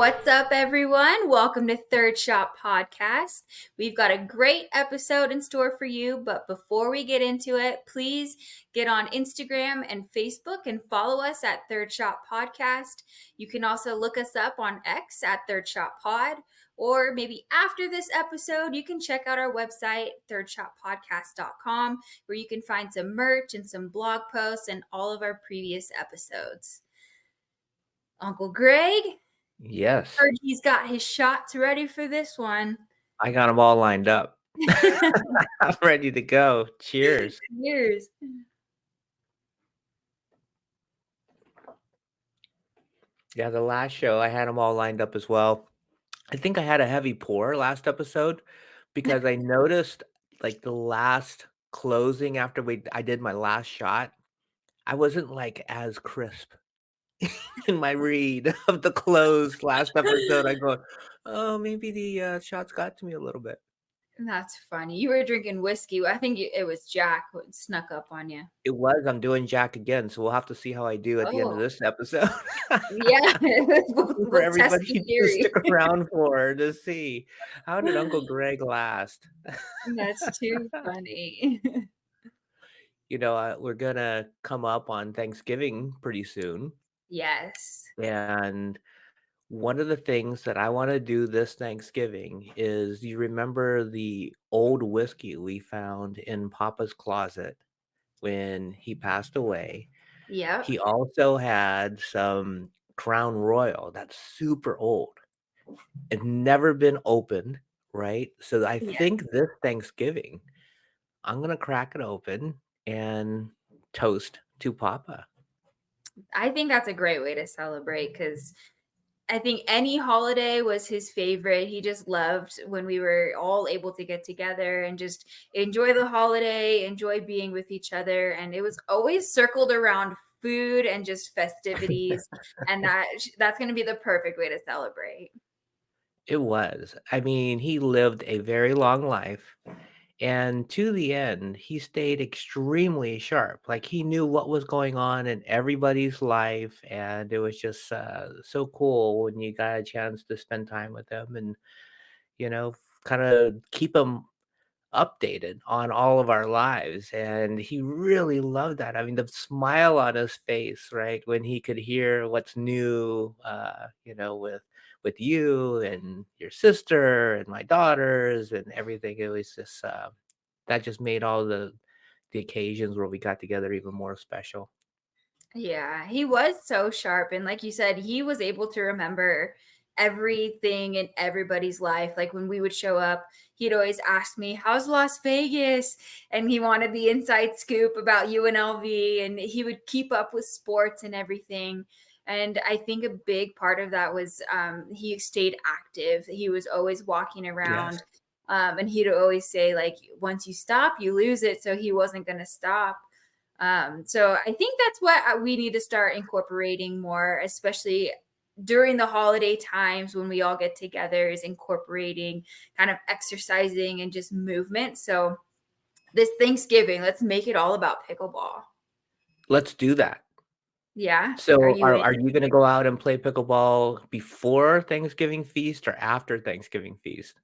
What's up, everyone? Welcome to Third Shot Podcast. We've got a great episode in store for you, but before we get into it, please get on Instagram and Facebook and follow us at Third Shot Podcast. You can also look us up on X at Third Shot Pod, or maybe after this episode, you can check out our website, thirdshotpodcast.com, where you can find some merch and some blog posts and all of our previous episodes. Uncle Greg, Yes, heard he's got his shots ready for this one. I got them all lined up. I'm ready to go. Cheers. Cheers. Yeah, the last show, I had them all lined up as well. I think I had a heavy pour last episode because I noticed, like, the last closing after I did my last shot, I wasn't, like, as crisp in my read of the close last episode. I go, "Oh, maybe the shots got to me a little bit." That's funny. You were drinking whiskey. I think it was Jack what snuck up on you. It was. I'm doing Jack again, so we'll have to see how I do at the end of Oh, this episode. yeah. For we'll test everybody the to theory. stick around for to see how did Uncle Greg last? That's too funny. We're gonna come up on Thanksgiving pretty soon, Yes. and one of the things that I want to do this Thanksgiving is you remember the old whiskey we found in Papa's closet when he passed away. Yep. He also had some Crown Royal that's super old and never been opened, right? So I Yeah. think this Thanksgiving, I'm gonna crack it open and toast to Papa. I think that's a great way to celebrate because I think any holiday was his favorite. He just loved when we were all able to get together and just enjoy the holiday, enjoy being with each other. And it was always circled around food and just festivities. And that's going to be the perfect way to celebrate. It was. I mean, he lived a very long life, and to the end, he stayed extremely sharp. Like, he knew what was going on in everybody's life, and it was just, so cool when you got a chance to spend time with him and, kinda keep him updated on all of our lives, and he really loved that. I mean, the smile on his face, right, when he could hear what's new, with you and your sister and my daughters and everything. It was just, that just made all the occasions where we got together even more special. Yeah, he was so sharp. And like you said, he was able to remember everything in everybody's life. Like when we would show up, he'd always ask me, "How's Las Vegas?" And he wanted the inside scoop about UNLV, and he would keep up with sports and everything. And I think a big part of that was he stayed active. He was always walking Yes. around. And he'd always say, like, once you stop, you lose it. So he wasn't going to stop. So I think that's what we need to start incorporating more, especially during the holiday times when we all get together, is incorporating kind of exercising and just movement. So this Thanksgiving, let's make it all about pickleball. Let's do that. Yeah. Are So, you are in? you gonna go out and play pickleball before Thanksgiving feast or after Thanksgiving feast?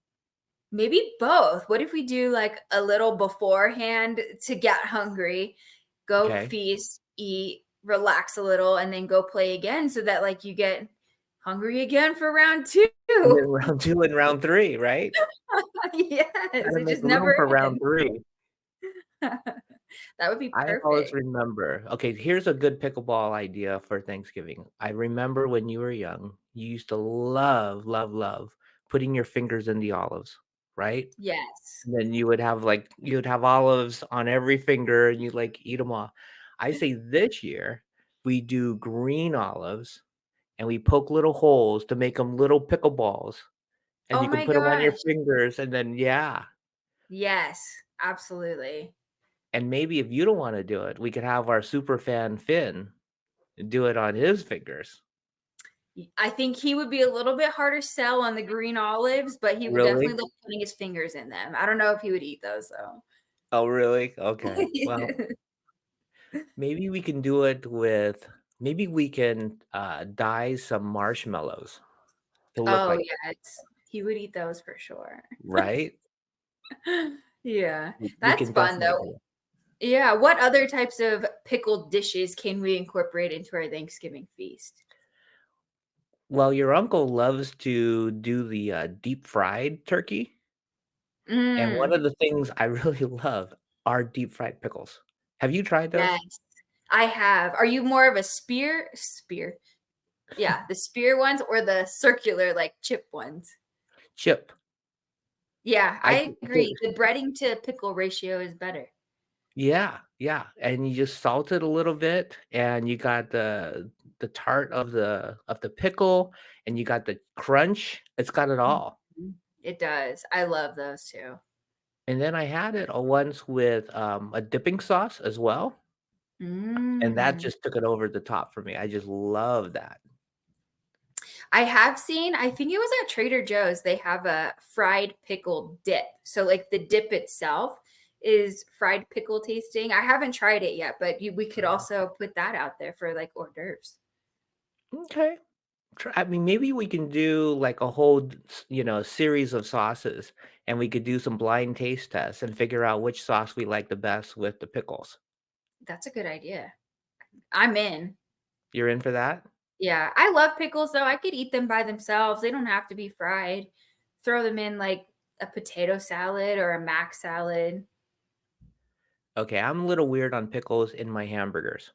Maybe both. What if we do like a little beforehand to get hungry, go Okay. feast, eat, relax a little, and then go play again so that like you get hungry again for round two. And then round 2 and round 3, right? Yes, Gotta it make just room never for round ends. 3. That would be I always perfect. remember, okay, here's a good pickleball idea for Thanksgiving. I remember when you were young, you used to love, love, love putting your fingers in the olives, right? Yes. And then you'd have olives on every finger and you'd, like, eat them all. I say this year, we do green olives and we poke little holes to make them little pickleballs, and Oh you can my put them on your gosh. fingers and then yeah. Yes, absolutely. And maybe if you don't wanna do it, we could have our super fan Finn do it on his fingers. I think he would be a little bit harder sell on the green olives, but he would Really? definitely love putting his fingers in them. I don't know if he would eat those though. Oh, really? Okay. Well, maybe we can do it with maybe we can, dye some marshmallows He'll look Oh, like that, yes. He would eat those for sure. right? Yeah, We that's can fun definitely though. do it. Yeah, what other types of pickled dishes can we incorporate into our Thanksgiving feast? Well, your uncle loves to do the, deep fried turkey, and one Mm, of the things I really love are deep fried pickles. Have you tried those? yes, I have. Are you more of a spear? Yeah, the spear ones or the circular, like, chip ones? Chip. Yeah, I I agree. The breading to pickle ratio is better. Yeah, yeah, and you just salt it a little bit, and you got the tart of the pickle, and you got the crunch. It's got it all. Mhm. It does. I love those too. And then I had it, once with, a dipping sauce as well, and that Mm. just took it over the top for me. I just love that. I have seen, I think it was at Trader Joe's, they have a fried pickle dip. So, like, the dip itself is fried pickle tasting. I haven't tried it yet, but we could also put that out there for like hors d'oeuvres. Okay. I mean, maybe we can do, like, a whole series of sauces, and we could do some blind taste tests and figure out which sauce we like the best with the pickles. That's a good idea. I'm in. You're in for that? Yeah, I love pickles though. I could eat them by themselves. They don't have to be fried. Throw them in like a potato salad or a mac salad. Okay, I'm a little weird on pickles in my hamburgers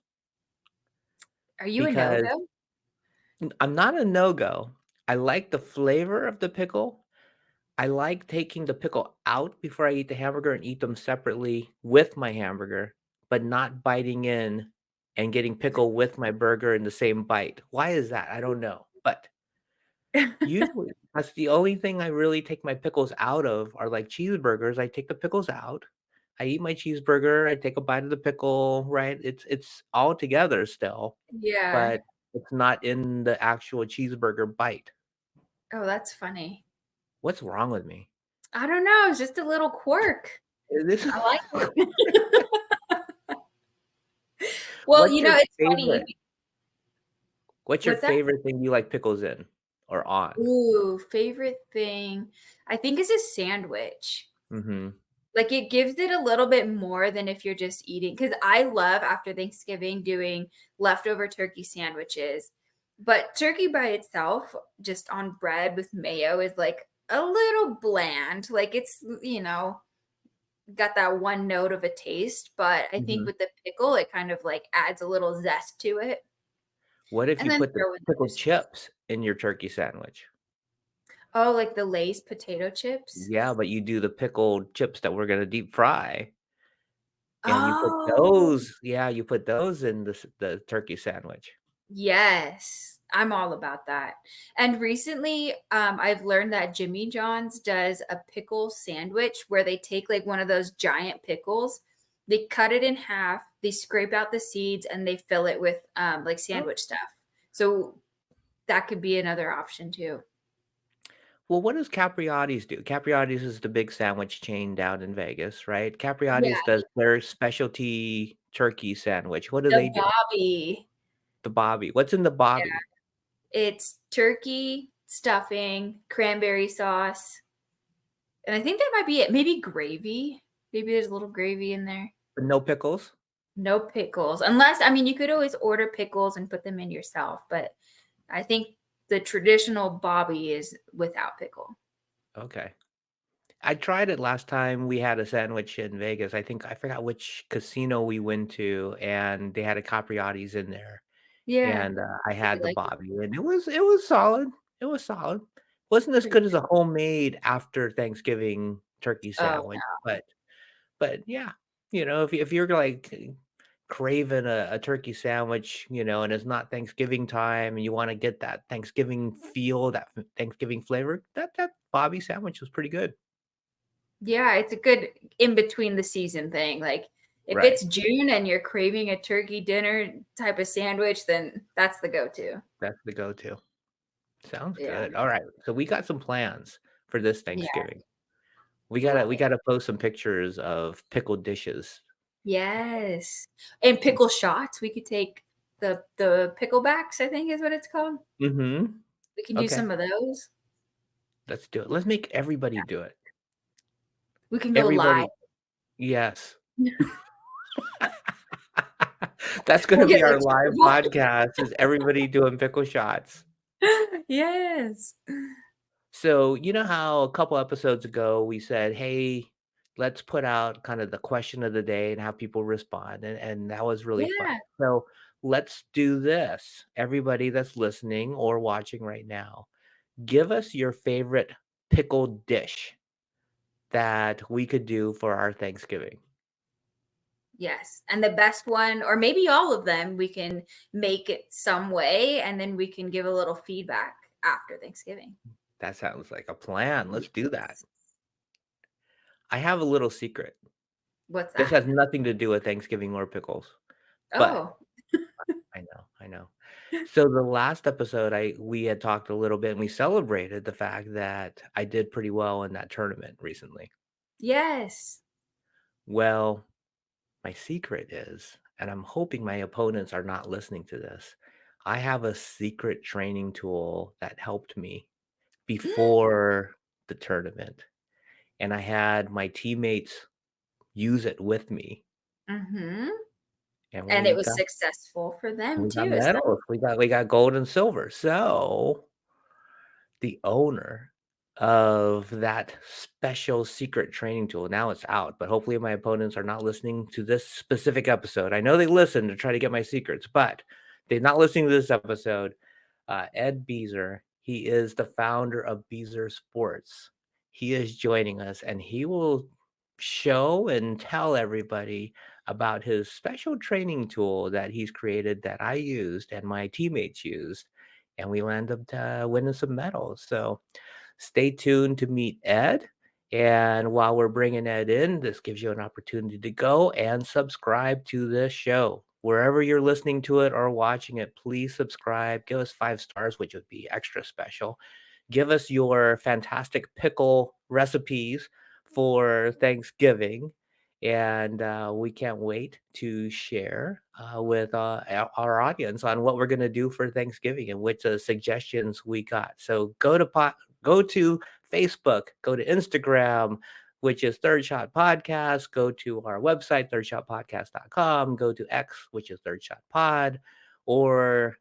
Are you a because no-go? I'm not a no-go. I like the flavor of the pickle. I like taking the pickle out before I eat the hamburger and eat them separately with my hamburger, but not biting in and getting pickle with my burger in the same bite. Why is that? I don't know. But usually that's the only thing I really take my pickles out of are like cheeseburgers. I take the pickles out. I eat my cheeseburger, I take a bite of the pickle, right? It's all together still, Yeah. but it's not in the actual cheeseburger bite. Oh, that's funny. What's wrong with me? I don't know. It's just a little quirk. This I like it. Well, What's your it's funny. favorite what's your What's that? favorite thing you like pickles in or on? Ooh, favorite thing, I think is a sandwich. Mhm. Like, it gives it a little bit more than if you're just eating. Because I love, after Thanksgiving, doing leftover turkey sandwiches, but turkey by itself, just on bread with mayo is, like, a little bland, like, it's, got that one note of a taste, but I think Mhm. with the pickle, it kind of, like, adds a little zest to it, What if and you then put the throw in other pickled stuff. chips in your turkey sandwich? Oh, like the Lay's potato chips? Yeah, but you do the pickled chips that we're gonna deep fry, and you put Oh, those yeah, you put those in the turkey sandwich. yes. I'm all about that. And recently, I've learned that Jimmy John's does a pickle sandwich where they take like one of those giant pickles, they cut it in half, they scrape out the seeds, and they fill it with like Oh. sandwich stuff. So that could be another option too. Well, what does Capriotti's do? Capriotti's is the big sandwich chain down in Vegas, right? Yeah, Capriotti's does their specialty turkey sandwich. What do the they do? Bobby. The Bobby. What's in the Bobby? It's turkey, stuffing, cranberry sauce, and I think that might be it. Maybe gravy. Maybe there's a little gravy in there. No pickles? No pickles. Unless, I mean, you could always order pickles and put them in yourself, but I think the traditional Bobby is without pickle. Okay. I tried it last time we had a sandwich in Vegas. I forgot which casino we went to, and they had a Capriotti's in there, Yeah. and, I Did you had the like it? Bobby, and it was solid. It was solid. Wasn't as Pretty good as a good. homemade after Thanksgiving turkey Oh, sandwich, but yeah, if you're, like, craving a turkey sandwich, and it's not Thanksgiving time and you wanna get that Thanksgiving feel, that Thanksgiving flavor, that Bobby sandwich was pretty good. yeah, it's a good in between the season thing. Like, if Right. it's June and you're craving a turkey dinner type of sandwich, then that's the go-to. That's the go-to. Sounds Yeah. good. Alright, so we got some plans for this Yeah. Thanksgiving. We I gotta love we it. gotta post some pictures of pickled dishes. Yes. And pickle shots. We could take the picklebacks, I think is what it's called. Mhm. We can do Okay, some of those. let's do it. Let's make everybody do it. We can go live. Everybody, yes. That's gonna We'll get be like our live Super podcast, is everybody doing pickle shots. Bowl. Yes. So, you know how a couple episodes ago we said, "Hey, let's put out kind of the question of the day and have people respond," and that was really fun. Yeah. So, let's do this. Everybody that's listening or watching right now, give us your favorite pickle dish that we could do for our Thanksgiving. Yes. And the best one, or maybe all of them, we can make it some way and then we can give a little feedback after Thanksgiving. That sounds like a plan. Let's do that. Yes. I have a little secret. What's This that? has nothing to do with Thanksgiving or pickles, but Oh, I know. So the last episode, we had talked a little bit and we celebrated the fact that I did pretty well in that tournament recently. yes. Well, my secret is, and I'm hoping my opponents are not listening to this, I have a secret training tool that helped me before the tournament. And I had my teammates use it with me, Mm-hmm. and And it was successful for them we got too. Is that medals. We got gold and silver. So the owner of that special secret training tool. Now it's out, but hopefully my opponents are not listening to this specific episode. I know they listen to try to get my secrets, but they're not listening to this episode. Ed Beazer, he is the founder of Bzer Sports. He is joining us and he will show and tell everybody about his special training tool that he's created that I used and my teammates used. And we land up winning some medals. So stay tuned to meet Ed. And while we're bringing Ed in, this gives you an opportunity to go and subscribe to this show. Wherever you're listening to it or watching it, please subscribe. Give us 5 stars, which would be extra special. Give us your fantastic pickle recipes for Thanksgiving. And we can't wait to share with our audience on what we're going to do for Thanksgiving and which suggestions we got. So go to Facebook, go to Instagram, which is Third Shot Podcast. Go to our website, thirdshotpodcast.com. Go to X, which is Third Shot Pod, or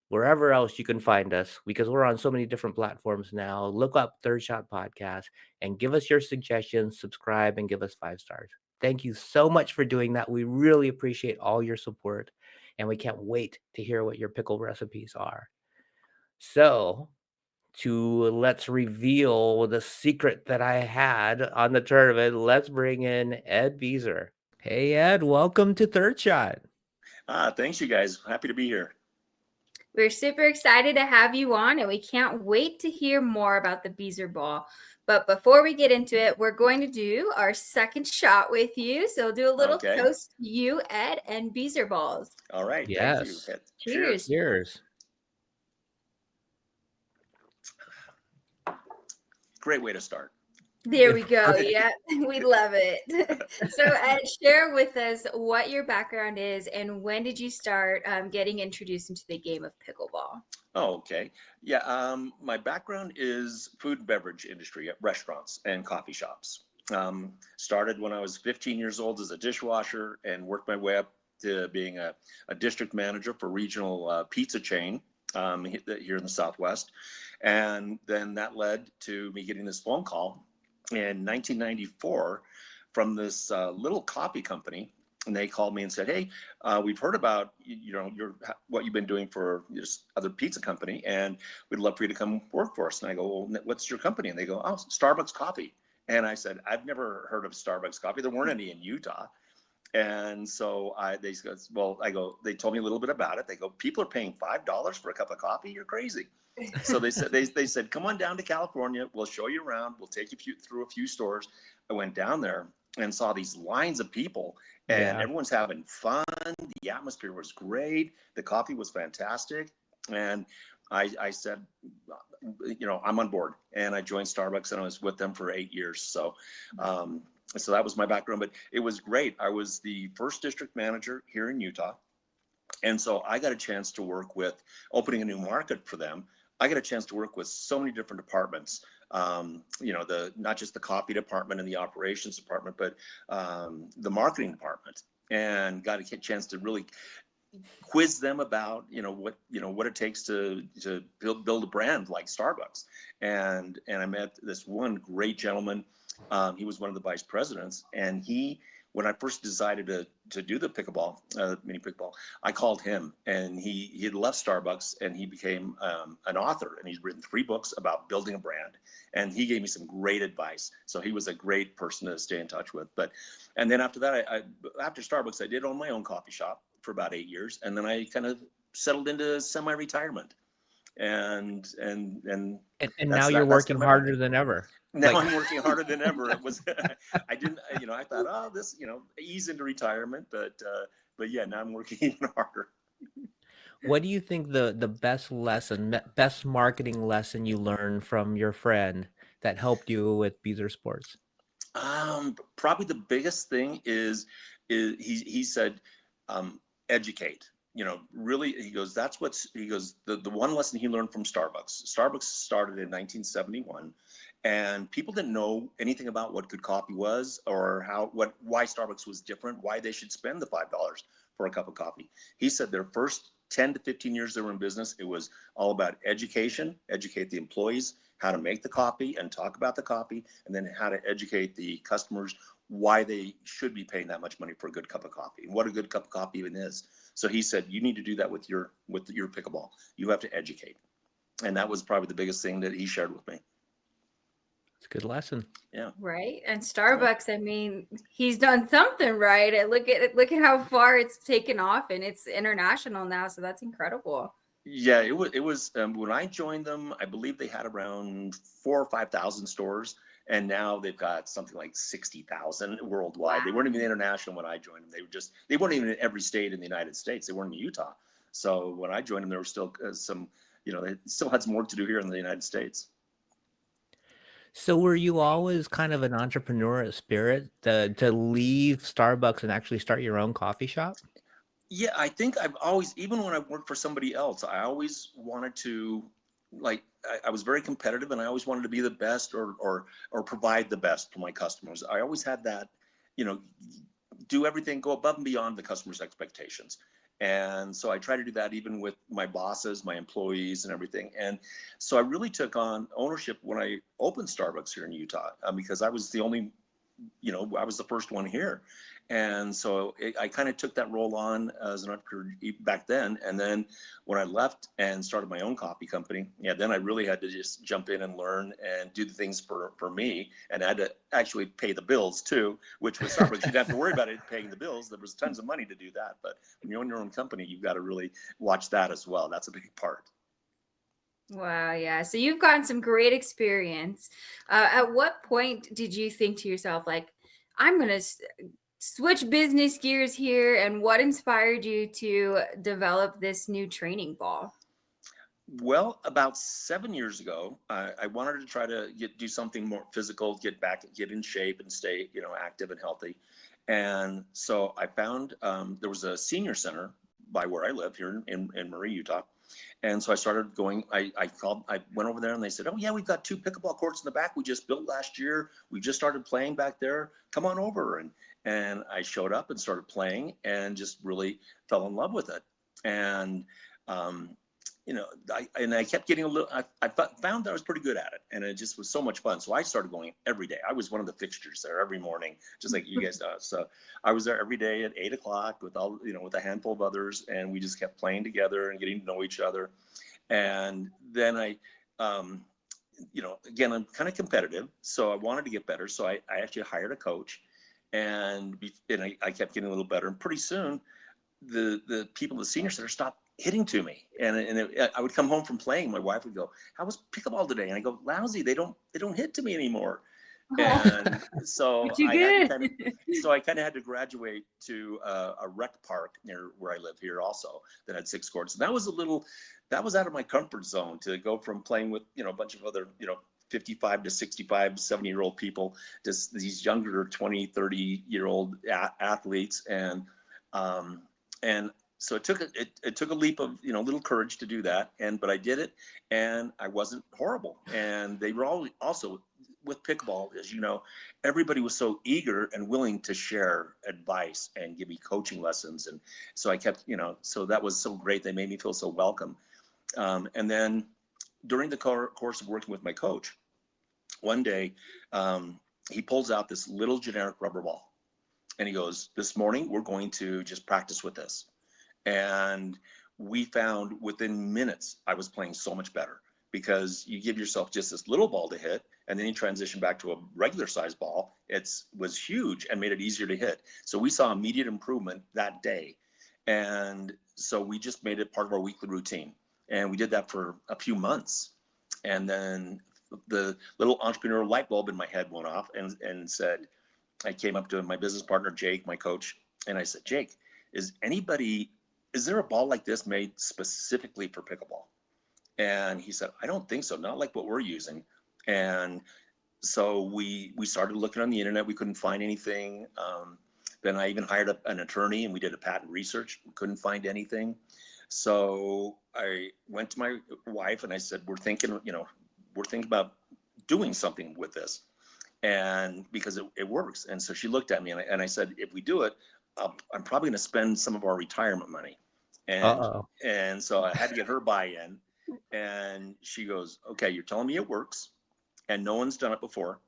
wherever else you can find us, because we're on so many different platforms now. Look up Third Shot Podcast and give us your suggestions, subscribe, and give us 5 stars. Thank you so much for doing that. We really appreciate all your support, and we can't wait to hear what your pickle recipes are. So, let's reveal the secret that I had on the tournament, let's bring in Ed Beazer. Hey, Ed, welcome to Third Shot. Thanks, you guys. Happy to be here. We're super excited to have you on, and we can't wait to hear more about the Bzer Ball. But before we get into it, we're going to do our second shot with you. So we'll do a little Okay. toast to you, Ed, and Bzer Balls. All right. Thank you. Yes. Cheers. Cheers. Great way to start. There we go. Yeah, we love it. So, Ed, share with us what your background is and when did you start getting introduced into the game of pickleball? Oh, okay. Yeah. My background is food and beverage industry at restaurants and coffee shops. Started when I was 15 years old as a dishwasher and worked my way up to being a district manager for regional pizza chain here in the Southwest. And then that led to me getting this phone call in 1994 from this little coffee company, and they called me and said, "Hey, we've heard about what you've been doing for this other pizza company, and we'd love for you to come work for us." And I go, "Well, what's your company?" And they go, "Oh, Starbucks Coffee." And I said, "I've never heard of Starbucks Coffee. There weren't any in Utah." And so they said, "Well," I go, they told me a little bit about it. They go, "People are paying $5 for a cup of coffee? You're crazy." So they said, "Come on down to California. We'll show you around. We'll take you through a few stores." I went down there and saw these lines of people, and Yeah. everyone's having fun. The atmosphere was great. The coffee was fantastic. And I said, I'm on board. And I joined Starbucks, and I was with them for 8 years. So that was my background, but it was great. I was the first district manager here in Utah. And so I got a chance to work with opening a new market for them I got a chance to work with so many different departments. You know, not just the coffee department and the operations department, but the marketing department, and got a chance to really quiz them about what it takes to build a brand like Starbucks. And I met this one great gentleman. He was one of the vice presidents, and when I first decided to do the pickleball, mini pickleball, I called him, and he had left Starbucks, and he became an author, and he's written 3 books about building a brand, and he gave me some great advice. So he was a great person to stay in touch with. And then after that, after Starbucks, I did own my own coffee shop for about 8 years, and then I kind of settled into semi-retirement, and And now that's you're that's kind working of my background. harder than ever. Now Like, I'm working harder than ever. It was, I didn't, I thought, oh, this, ease into retirement, but yeah, now I'm working even harder. what do you think the best marketing lesson you learned from your friend that helped you with Beazer Sports? Probably the biggest thing is he said, educate. Really, he goes, the one lesson he learned from Starbucks. Starbucks started in 1971, and people didn't know anything about what good coffee was, or why Starbucks was different, why they should spend the $5 for a cup of coffee. He said their first 10 to 15 years they were in business, it was all about educate the employees how to make the coffee and talk about the coffee, and then how to educate the customers why they should be paying that much money for a good cup of coffee and what a good cup of coffee even is. So he said, you need to do that with your pickleball. You have to educate. And that was probably the biggest thing that he shared with me. It's a good lesson. Yeah. Right. And Starbucks, I mean, he's done something right. And look at how far it's taken off, and it's international now. So that's incredible. Yeah, it was when I joined them, I believe they had around 4,000 or 5,000 stores, and now they've got something like 60,000 worldwide. Wow. They weren't even international when I joined them. They weren't even in every state in the United States. They weren't in Utah. So when I joined them, there were still they still had some work to do here in the United States. So were you always kind of an entrepreneurial spirit to leave Starbucks and actually start your own coffee shop? Yeah, I think I've always, even when I worked for somebody else, I always wanted to, like, I was very competitive, and I always wanted to be the best, or provide the best for my customers. I always had that, you know, do everything, go above and beyond the customer's expectations. And so I try to do that even with my bosses, my employees, and everything. And so I really took on ownership when I opened Starbucks here in Utah, because I was the only, I was the first one here. And so I kind of took that role on as an entrepreneur back then. And then when I left and started my own coffee company, yeah, then I really had to just jump in and learn and do the things for me. And I had to actually pay the bills too, which was Starbucks. You didn't have to worry about it paying the bills. There was tons of money to do that. But when you own your own company, you've got to really watch that as well. That's a big part. Wow. Yeah. So you've gotten some great experience. At what point did you think to yourself, like, I'm going to switch business gears here? And what inspired you to develop this new training ball? Well, about 7 years ago, I wanted to try to do something more physical, get in shape, and stay, active and healthy. And so I found there was a senior center by where I live here in Murray, Utah. And so I started going. I went over there, and they said, "Oh yeah, we've got 2 pickleball courts in the back. We just built last year. We just started playing back there. Come on over." And I showed up and started playing, and just really fell in love with it. And um, I kept getting a little. I found that I was pretty good at it, and it just was so much fun. So I started going every day. I was one of the fixtures there every morning, just like you guys do. So I was there every day at 8 o'clock with with a handful of others, and we just kept playing together and getting to know each other. And then again, I'm kind of competitive, so I wanted to get better. So I actually hired a coach, and I kept getting a little better. And pretty soon, the people at the senior center stopped hitting to me, and I would come home from playing. My wife would go, "How was pickleball today?" And I go, "Lousy. They don't hit to me anymore." Oh, And so too I had to good. had to graduate to a rec park near where I live here, also, that had 6 courts. And that was out of my comfort zone, to go from playing with a bunch of other 55 to 65, 70-year-old people, just these younger 20, 30-year-old athletes. And So it took a leap of, little courage to do that. But I did it, and I wasn't horrible. And they were all also with pickleball, as you know, everybody was so eager and willing to share advice and give me coaching lessons. And so I kept, so that was so great. They made me feel so welcome. And then during the course of working with my coach, one day, he pulls out this little generic rubber ball, and he goes, "This morning we're going to just practice with this." And we found within minutes I was playing so much better, because you give yourself just this little ball to hit, and then you transition back to a regular size ball. It was huge and made it easier to hit. So we saw immediate improvement that day. And so we just made it part of our weekly routine. And we did that for a few months. And then the little entrepreneurial light bulb in my head went off, and said, I came up to my business partner, Jake, my coach, and I said, "Jake, is there a ball like this made specifically for pickleball?" And he said, "I don't think so, not like what we're using." And so we started looking on the internet. We couldn't find anything. Then I even hired an attorney, and we did a patent research. We couldn't find anything. So I went to my wife and I said, we're thinking about doing something with this, and because it works. And so she looked at me, and I said, "If we do it, I'm probably going to spend some of our retirement money." And Uh-oh. and so I had to get her buy-in. And she goes, "Okay, you're telling me it works, and no one's done it before."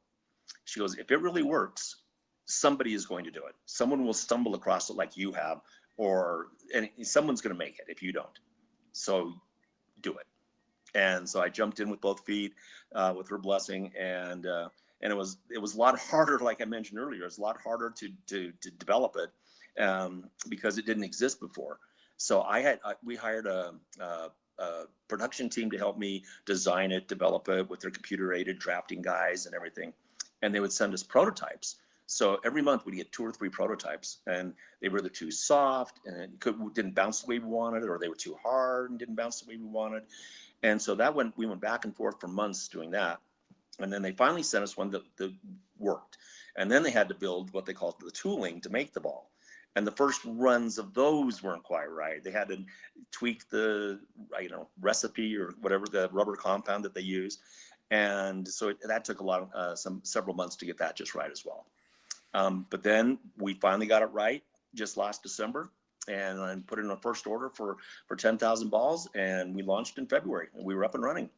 She goes, "If it really works, somebody is going to do it. Someone will stumble across it like you have, and someone's going to make it if you don't. So do it." And so I jumped in with both feet, with her blessing. And it was a lot harder, like I mentioned earlier. It was a lot harder to develop it, because it didn't exist before. So we hired a production team to help me design it, develop it, with their computer-aided drafting guys and everything. And they would send us prototypes. So every month we'd get 2 or 3 prototypes, and they were either too soft and it didn't bounce the way we wanted, or they were too hard and didn't bounce the way we wanted. And so we went back and forth for months doing that. And then they finally sent us one that worked. And then they had to build what they called the tooling to make the ball. And the first runs of those weren't quite right. They had to tweak the recipe or whatever, the rubber compound that they use. And so that took several months to get that just right as well. But then we finally got it right just last December, and I put in a first order for 10,000 balls, and we launched in February, and we were up and running.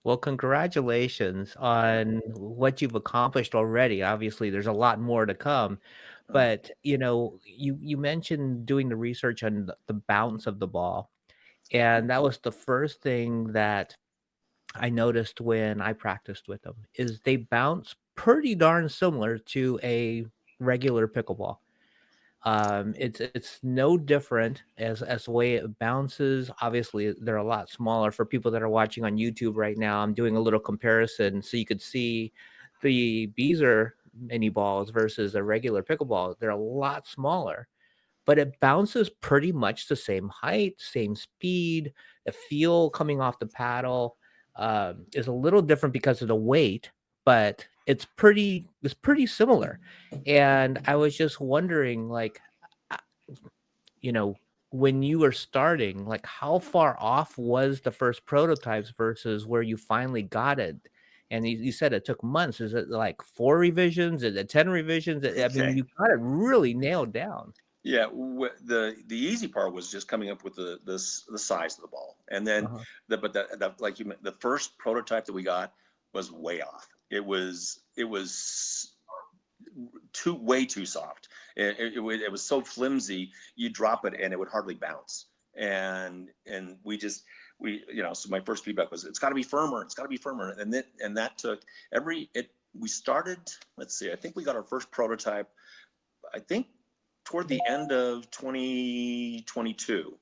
Well, congratulations on what you've accomplished already. Obviously, there's a lot more to come. But, you mentioned doing the research on the bounce of the ball, and that was the first thing that I noticed when I practiced with them, is they bounce pretty darn similar to a regular pickleball. It's no different as the way it bounces. Obviously, they're a lot smaller. For people that are watching on YouTube right now, I'm doing a little comparison so you could see the Beazer mini balls versus a regular pickleball. They're a lot smaller, but it bounces pretty much the same height, same speed. The feel coming off the paddle is a little different because of the weight, but it's pretty similar. And I was just wondering, like, uh, you know, when you were starting, like, how far off was the first prototypes versus where you finally got it? And you said it took months. Is it like 4 revisions? Is it 10 revisions? I mean, Okay. you got it really nailed down. Yeah, the easy part was just coming up with the size of the ball, and then Uh-huh. like you meant, the first prototype that we got was way off. It was way too soft. It was so flimsy. You drop it and it would hardly bounce. And so my first feedback was, it's got to be firmer. It's got to be firmer. And that took we started. Let's see. I think we got our first prototype, I think, toward the end of 2022.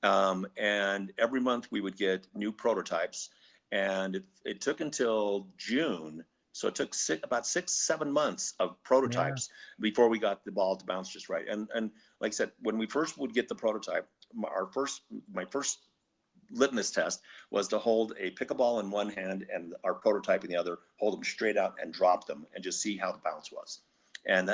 And every month we would get new prototypes, and it took until June. So it took about 6, 7 months of Yeah. prototypes before we got the ball to bounce just right. And like I said, when we first would get the prototype, my first litmus test was to hold a pickleball in one hand and our prototype in the other, hold them straight out and drop them, and just see how the bounce was.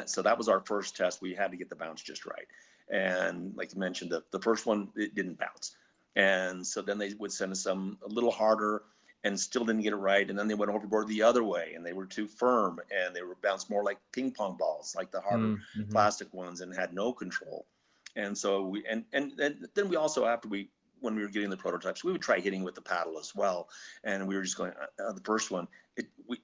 So that was our first test. We had to get the bounce just right. And like you mentioned, the first one, it didn't bounce. And so then they would send us some a little harder and still didn't get it right. And then they went overboard the other way and they were too firm and they were bounced more like ping pong balls, like the harder Mm-hmm. plastic ones, and had no control. And so and then we also, after when we were getting the prototypes, we would try hitting with the paddle as well. And we were just going, the first one,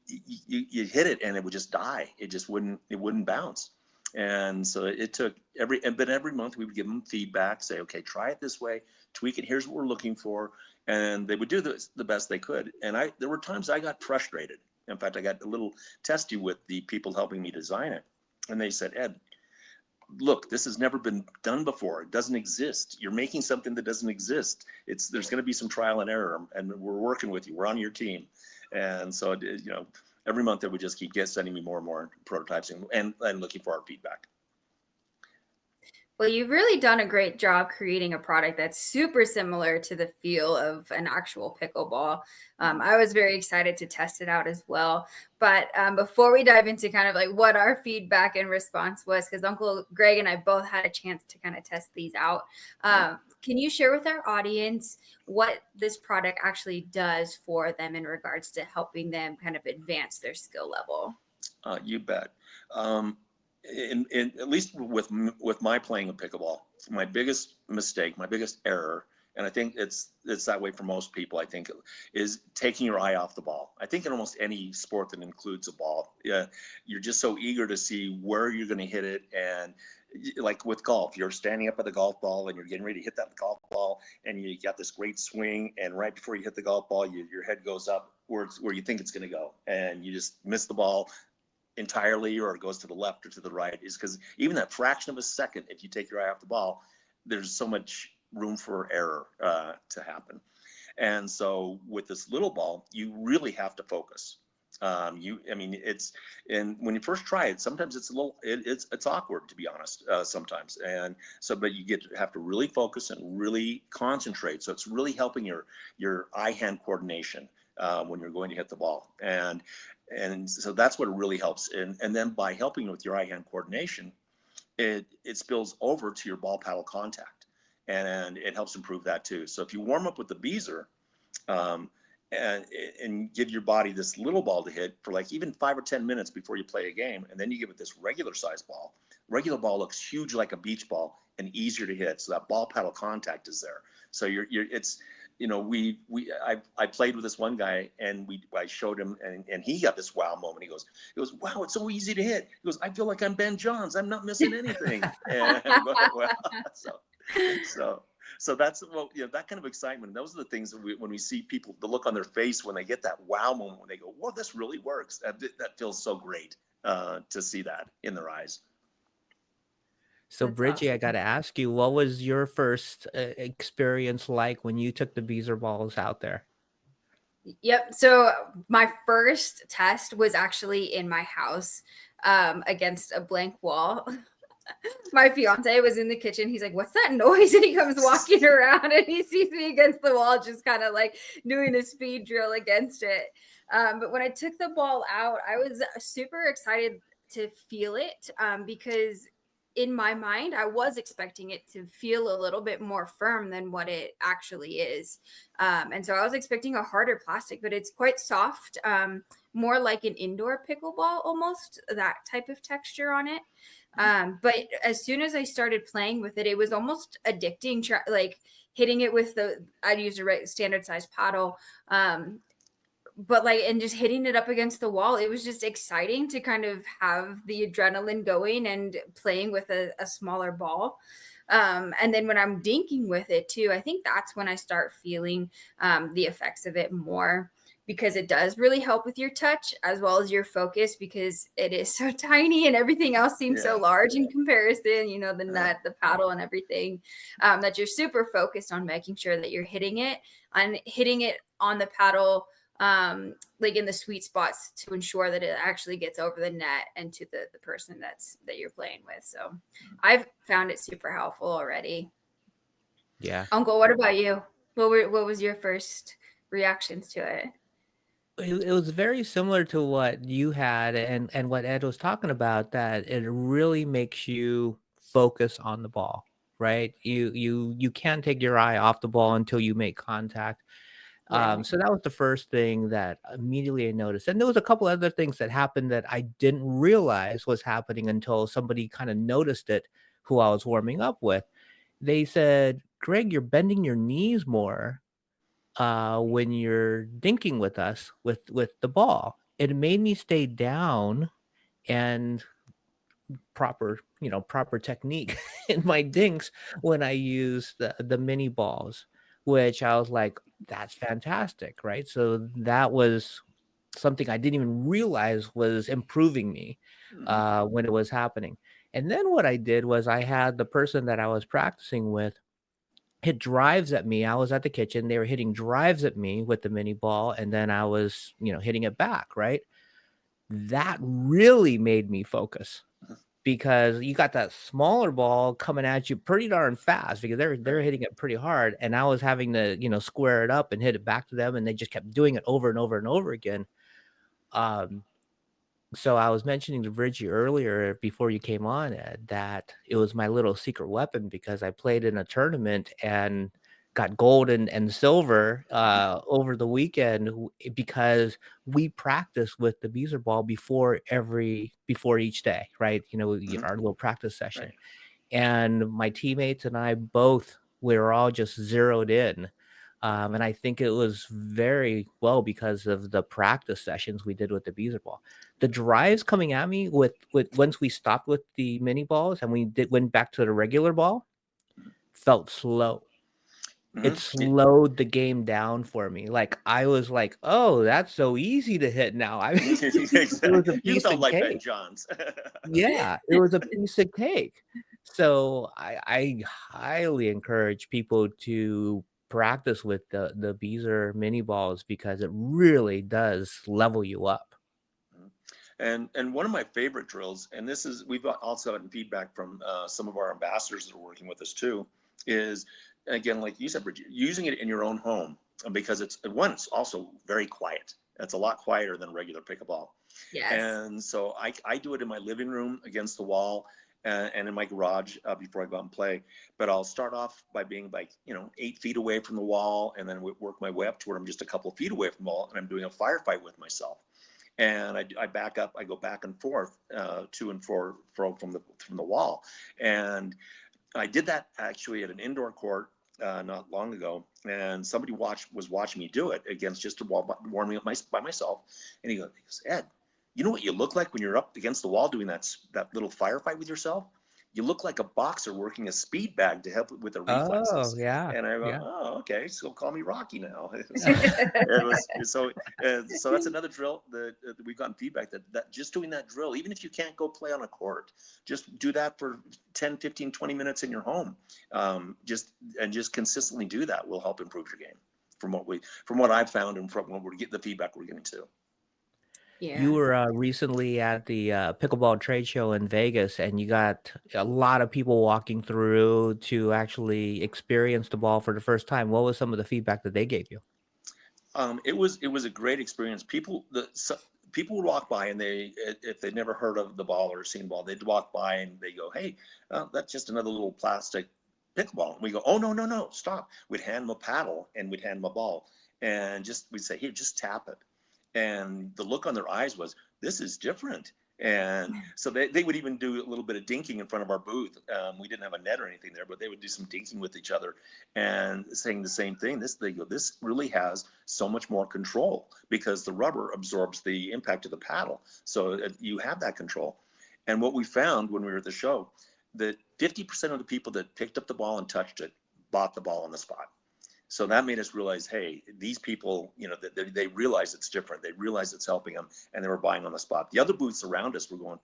you hit it and it would just die. It wouldn't bounce. And so it took but every month we would give them feedback, say, okay, try it this way, tweak it. Here's what we're looking for. And they would do the best they could. And there were times I got frustrated. In fact, I got a little testy with the people helping me design it. And they said, Ed, look, this has never been done before. It doesn't exist. You're making something that doesn't exist. There's going to be some trial and error, and we're working with you. We're on your team. And so, every month they would just keep sending me more and more prototypes and looking for our feedback. Well, you've really done a great job creating a product that's super similar to the feel of an actual pickleball. I was very excited to test it out as well. But before we dive into kind of like what our feedback and response was, because Uncle Greg and I both had a chance to kind of test these out, can you share with our audience what this product actually does for them in regards to helping them kind of advance their skill level? You bet. At least with my playing of pickleball, my biggest mistake, my biggest error, and I think it's that way for most people, I think, is taking your eye off the ball. I think in almost any sport that includes a ball, you're just so eager to see where you're going to hit it. And like with golf, you're standing up at the golf ball and you're getting ready to hit that golf ball, and you got this great swing, and right before you hit the golf ball, your head goes up where you think it's going to go, and you just miss the ball entirely, or it goes to the left or to the right. Is because even that fraction of a second, if you take your eye off the ball, there's so much room for error to happen. And so with this little ball, you really have to focus. And when you first try it, sometimes it's it's awkward, to be honest, sometimes. And so, but you have to really focus and really concentrate. So it's really helping your eye-hand coordination when you're going to hit the ball. And so that's what really helps. And then by helping with your eye-hand coordination, it spills over to your ball paddle contact, and it helps improve that too. So if you warm up with the Beazer, and give your body this little ball to hit for like even 5 or 10 minutes before you play a game, and then you give it this regular size ball. Regular ball looks huge like a beach ball and easier to hit. So that ball paddle contact is there. So I played with this one guy, and I showed him, and he got this wow moment. He goes, wow, it's so easy to hit. He goes, I feel like I'm Ben Johns. I'm not missing anything. And I'm going, well, so that's that kind of excitement. Those are the things that when we see people, the look on their face when they get that wow moment, when they go, "Whoa, this really works." That feels so great to see that in their eyes. So, That's Bridgie, I awesome. got to ask you, what was your first experience like when you took the Bzer Balls out there? Yep. So my first test was actually in my house against a blank wall. My fiance was in the kitchen. He's like, "What's that noise?" And he comes walking around and he sees me against the wall, just kind of like doing a speed drill against it. But when I took the ball out, I was super excited to feel it because in my mind, I was expecting it to feel a little bit more firm than what it actually is. And so I was expecting a harder plastic, but it's quite soft, more like an indoor pickleball, almost that type of texture on it. But as soon as I started playing with it, it was almost addicting, like hitting it with I'd use a standard size paddle. But and just hitting it up against the wall, it was just exciting to kind of have the adrenaline going and playing with a smaller ball. And then when I'm dinking with it too, I think that's when I start feeling the effects of it more, because it does really help with your touch as well as your focus, because it is so tiny and everything else seems so large in comparison, the net, the paddle, and everything, that you're super focused on making sure that you're hitting it on the paddle, like in the sweet spots, to ensure that it actually gets over the net and to the person that you're playing with. So I've found it super helpful already. Yeah. Uncle, what about you? What was your first reactions to it? It was very similar to what you had and what Ed was talking about, that it really makes you focus on the ball. right? You can't take your eye off the ball until you make contact. Right. So that was the first thing that immediately I noticed. And there was a couple other things that happened that I didn't realize was happening until somebody kind of noticed it who I was warming up with. They said, "Greg, you're bending your knees more when you're dinking with us with the ball." It made me stay down and proper technique in my dinks when I use the mini balls, which I was like, that's fantastic, right? So that was something I didn't even realize was improving me Hmm. when it was happening. And then what I did was I had the person that I was practicing with hit drives at me. I was at the kitchen. They were hitting drives at me with the mini ball, and then I was, hitting it back, right? That really made me focus because you got that smaller ball coming at you pretty darn fast because they're Right. hitting it pretty hard, and I was having to, square it up and hit it back to them, and they just kept doing it over and over and over again. Um, so I was mentioning to Bridgie earlier before you came on, Ed, that it was my little secret weapon because I played in a tournament and got gold and silver over the weekend because we practiced with the Beazer ball before each day, right? We get Hmm. our little practice session, Right. and my teammates and I both we were all just zeroed in. And I think it was very well because of the practice sessions we did with the Beazer ball. The drives coming at me with once we stopped with the mini balls and we went back to the regular ball, felt slow. Hmm. It slowed the game down for me. Like I was like, "Oh, that's so easy to hit now." I mean, it was a You piece felt of like Ben cake. Johns. Yeah, it was a piece of cake. So I highly encourage people to practice with the Beazer mini balls because it really does level you up. And one of my favorite drills, and this is we've also gotten feedback from some of our ambassadors that are working with us too, is again like you said, Bridget, using it in your own home because it's also very quiet. It's a lot quieter than regular pickleball. Yes. And so I do it in my living room against the wall and in my garage before I go out and play. But I'll start off by being like, 8 feet away from the wall and then work my way up to where I'm just a couple of feet away from the wall and I'm doing a firefight with myself. And I back up, I go back and forth to and fro from the wall. And I did that actually at an indoor court not long ago, and somebody was watching me do it against just a wall, warming up by myself. And he goes, Ed, you know what you look like when you're up against the wall doing that little firefight with yourself? You look like a boxer working a speed bag to help with the Oh, reflexes. yeah, And I go, yeah. oh, okay, so call me Rocky now. So it was so that's another drill that we've gotten feedback that just doing that drill, even if you can't go play on a court, just do that for 10, 15, 20 minutes in your home. Just consistently do that will help improve your game from what I've found and from what we're getting the feedback we're getting too. You Yeah. were recently at the pickleball trade show in Vegas, and you got a lot of people walking through to actually experience the ball for the first time. What was some of the feedback that they gave you? It was a great experience. People would walk by and if they'd never heard of the ball or seen ball, they'd walk by and they go, "Hey, that's just another little plastic pickleball." And we go, "Oh, no, no, no, stop!" We'd hand them a paddle and we'd hand them a ball, and we'd say, "Here, just tap it." And the look on their eyes was, "This is different." And so they would even do a little bit of dinking in front of our booth. We didn't have a net or anything there, but they would do some dinking with each other and saying the same thing. This really has so much more control because the rubber absorbs the impact of the paddle. So you have that control. And what we found when we were at the show, that 50% of the people that picked up the ball and touched it bought the ball on the spot. So that made us realize, hey, these people, they realize it's different. They realize it's helping them, and they were buying on the spot. The other booths around us were going,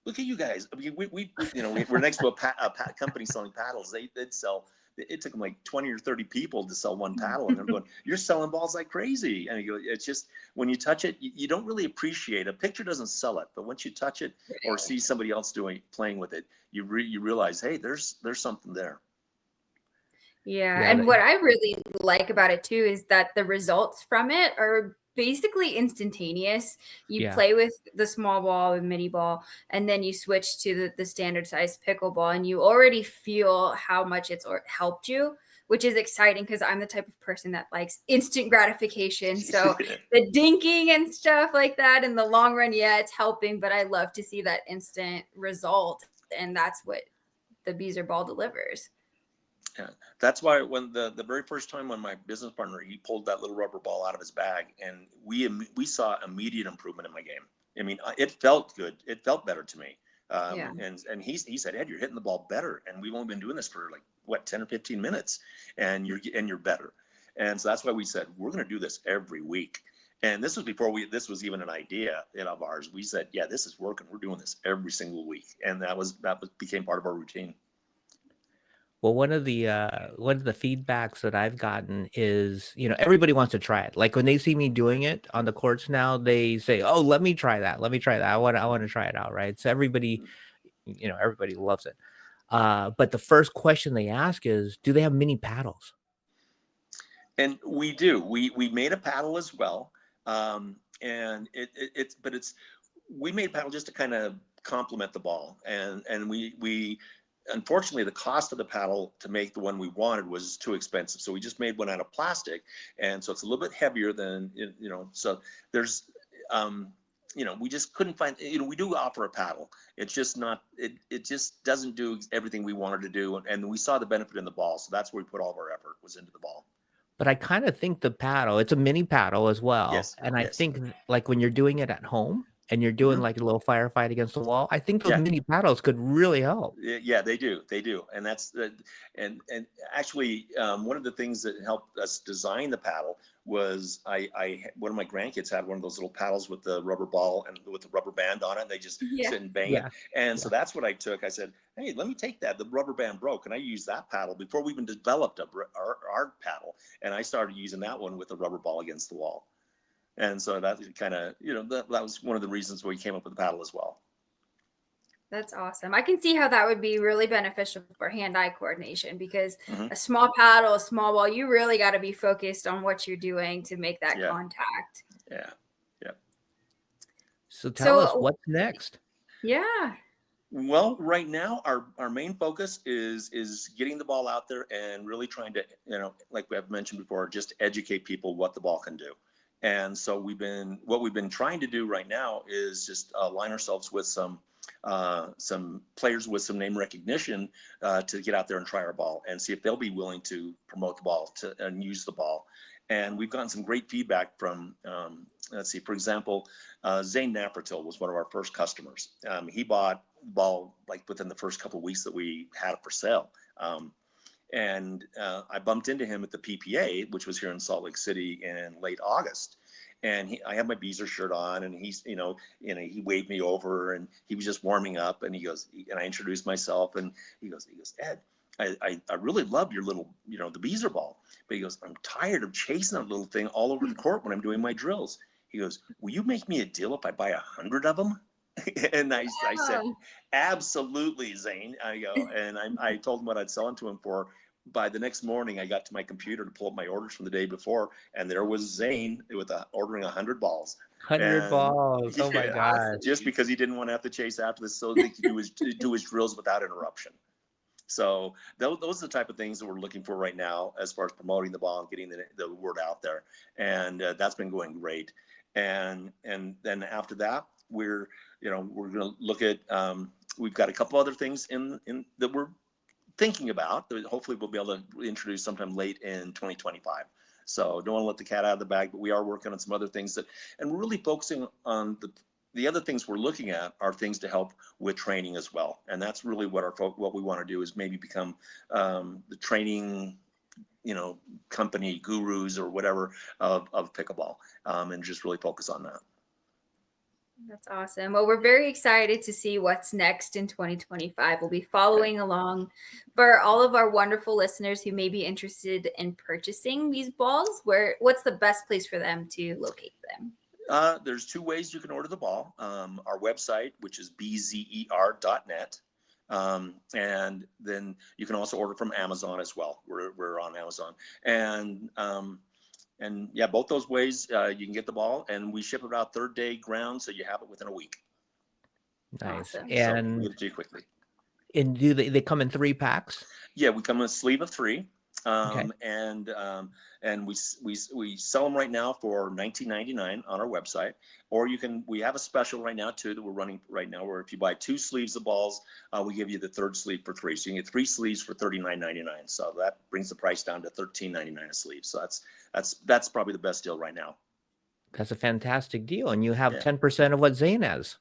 look at you guys. I mean, we're next to a company selling paddles. They'd sell. It took them like 20 or 30 people to sell one paddle, and I'm going, you're selling balls like crazy. And you go, it's just when you touch it, you don't really appreciate. A picture doesn't sell it, but once you touch it or see somebody else playing with it, you realize, hey, there's something there. Yeah. Yeah, And what I really like about it too is that the results from it are basically instantaneous. You Yeah. play with the small ball and mini ball, and then you switch to the standard size pickleball, and you already feel how much it's helped you, which is exciting because I'm the type of person that likes instant gratification. So the dinking and stuff like that in the long run, yeah, it's helping, but I love to see that instant result. And that's what the Bzer ball delivers. Yeah, that's why when the very first time when my business partner, he pulled that little rubber ball out of his bag, and we saw immediate improvement in my game. I mean, it felt good. It felt better to me. Yeah. And he said, Ed, you're hitting the ball better, and we've only been doing this for like what 10 or 15 minutes, and you're better. And so that's why we said we're going to do this every week. And this was before this was even an idea of ours. We said, yeah, this is working. We're doing this every single week, and that became part of our routine. Well, one of the feedbacks that I've gotten is, everybody wants to try it. Like when they see me doing it on the courts now, they say, "Oh, let me try that. Let me try that. I want to try it out." Right. So everybody loves it. But the first question they ask is, do they have mini paddles? And we do. We made a paddle as well, and it's we made paddle just to kind of complement the ball, and we unfortunately the cost of the paddle to make the one we wanted was too expensive, so we just made one out of plastic, and so it's a little bit heavier than So there's we just couldn't find. We do offer a paddle. It's just not. It just doesn't do everything we wanted to do, and we saw the benefit in the ball, so that's where we put all of our effort was into the ball. But I kind of think the paddle, it's a mini paddle as well. Yes, And I yes. think like when you're doing it at home and you're doing Hmm. like a little firefight against the wall, I think those Yeah, mini paddles could really help. yeah, they do, and that's the and actually one of the things that helped us design the paddle was one of my grandkids had one of those little paddles with the rubber ball and with the rubber band on it. And they just Yeah. sit and bang it, Yeah. and so Yeah. that's what I took. I said, hey, let me take that. The rubber band broke, and I used that paddle before we even developed our paddle, and I started using that one with the rubber ball against the wall. And so that kind of that was one of the reasons we came up with the paddle as well. That's awesome. I can see how that would be really beneficial for hand-eye coordination because Hmm. a small paddle, a small ball, you really got to be focused on what you're doing to make that Yeah, contact. yeah, yeah. So tell us So, what's next. yeah, Well, right now our main focus is getting the ball out there and really trying to, like we have mentioned before, just educate people what the ball can do. And so what we've been trying to do right now is just align ourselves with some players with some name recognition to get out there and try our ball and see if they'll be willing to promote the ball and use the ball. And we've gotten some great feedback from, let's see, for example, Zane Nafratil was one of our first customers. He bought the ball like within the first couple of weeks that we had it for sale. And I bumped into him at the PPA, which was here in Salt Lake City in late August. And I had my Beazer shirt on, and he waved me over, and he was just warming up, and and I introduced myself, and he goes, Ed, I really love your little, the Beazer ball, but he goes, I'm tired of chasing that little thing all over the court when I'm doing my drills. He goes, will you make me a deal if I buy 100 of them? And I said, absolutely, Zane. I told him what I'd sell them to him for. By the next morning, I got to my computer to pull up my orders from the day before, and there was Zane with ordering 100 balls. 100 And balls. Oh my yeah, awesome. gosh. just because he didn't want to have to chase after this, so that he could do his drills without interruption. So those are the type of things that we're looking for right now, as far as promoting the ball and getting the word out there, and that's been going great. And then after that, we're going to look at. We've got a couple other things in that we're thinking about that hopefully we'll be able to introduce sometime late in 2025. So don't want to let the cat out of the bag, but we are working on some other things and we're really focusing on the other things we're looking at are things to help with training as well. And that's really what we want to do is maybe become the training, company gurus or whatever of pickleball, and just really focus on that. That's awesome. Well, we're very excited to see what's next in 2025. We'll be following along. For all of our wonderful listeners who may be interested in purchasing these balls, what's the best place for them to locate them? There's two ways you can order the ball. Our website, which is bzer.net. And then you can also order from Amazon as well. We're on Amazon. And And yeah, both those ways you can get the ball, and we ship it out third day ground, so you have it within a week. Nice. Awesome. So we And get it to you quickly. do they come in 3 packs? Yeah, we come in a sleeve of 3, Okay. and we sell them right now for $19.99 on our website. Or we have a special right now too that we're running right now, where if you buy 2 sleeves of balls, we give you the 3rd sleeve for free. So you can get 3 sleeves for $39.99. So that brings the price down to $13.99 a sleeve. So that's probably the best deal right now. That's a fantastic deal, and you have Yeah. 10% of what Zane has.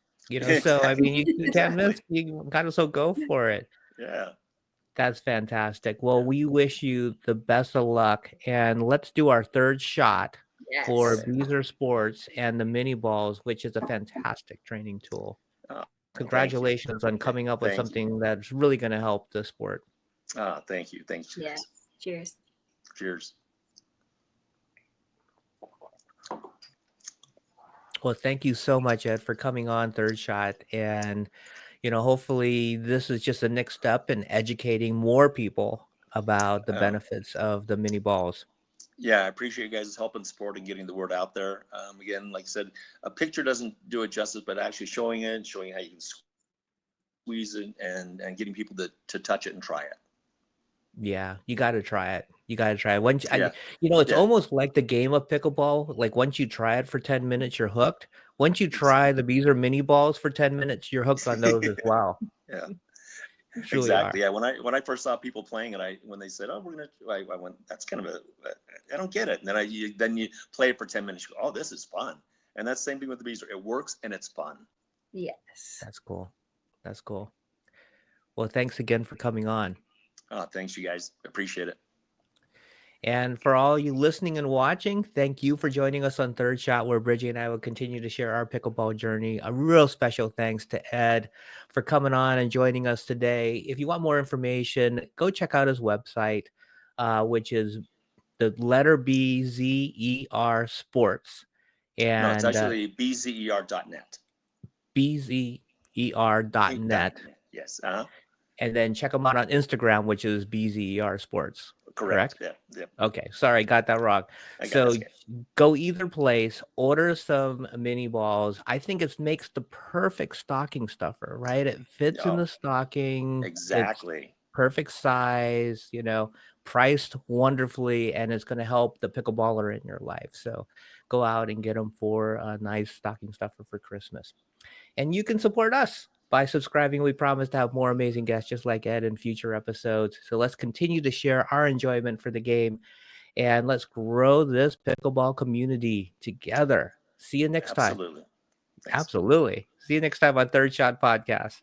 So I mean, you can't miss. You gotta so go for it. Yeah. That's fantastic. Well, we wish you the best of luck, and let's do our 3rd shot for Yes. Okay. Bzer Sports and the mini balls, which is a fantastic training tool. Oh, Congratulations on Okay, coming up with thank you. something that's really going to help the sport. Thank you. Thanks, guys. Yes. Cheers. Cheers. Well, thank you so much, Ed, for coming on 3rd Shot. And, hopefully this is just the next step in educating more people about the benefits of the mini balls. Yeah, I appreciate you guys' help and support and getting the word out there. Again, like I said, a picture doesn't do it justice, but actually showing how you can squeeze it and getting people to touch it and try it. Yeah, you got to try it. You got to try it. Once Yeah. it's almost like the game of pickleball. Like once you try it for 10 minutes, you're hooked. Once you try the Beazer mini balls for 10 minutes, you're hooked on those as well. Yeah. You truly Exactly. are. Yeah. When I first saw people playing it, when they said, "Oh, we're gonna," I went, "That's kind of I don't get it." And then you play it for 10 minutes. You go, "Oh, this is fun." And that's the same thing with the Beazer. It works and it's fun. Yes. That's cool. That's cool. Well, thanks again for coming on. Thanks, you guys. Appreciate it. And for all you listening and watching, thank you for joining us on 3rd Shot, where Bridgie and I will continue to share our pickleball journey. A real special thanks to Ed for coming on and joining us today. If you want more information, go check out his website, which is the letter Bzer Sports. And No, it's actually bzer.net. bzer.net. Yes. And then check them out on Instagram, which is Bzer Sports. Correct? Yeah. Yep. Okay. Sorry, got that wrong. So go either place, order some mini balls. I think it makes the perfect stocking stuffer, right? It fits in the stocking. Exactly. It's perfect size, priced wonderfully, and it's going to help the pickleballer in your life. So go out and get them for a nice stocking stuffer for Christmas. And you can support us by subscribing. We promise to have more amazing guests just like Ed in future episodes. So let's continue to share our enjoyment for the game, and let's grow this pickleball community together. See you next time. Absolutely. Absolutely. See you next time on 3rd Shot Podcast.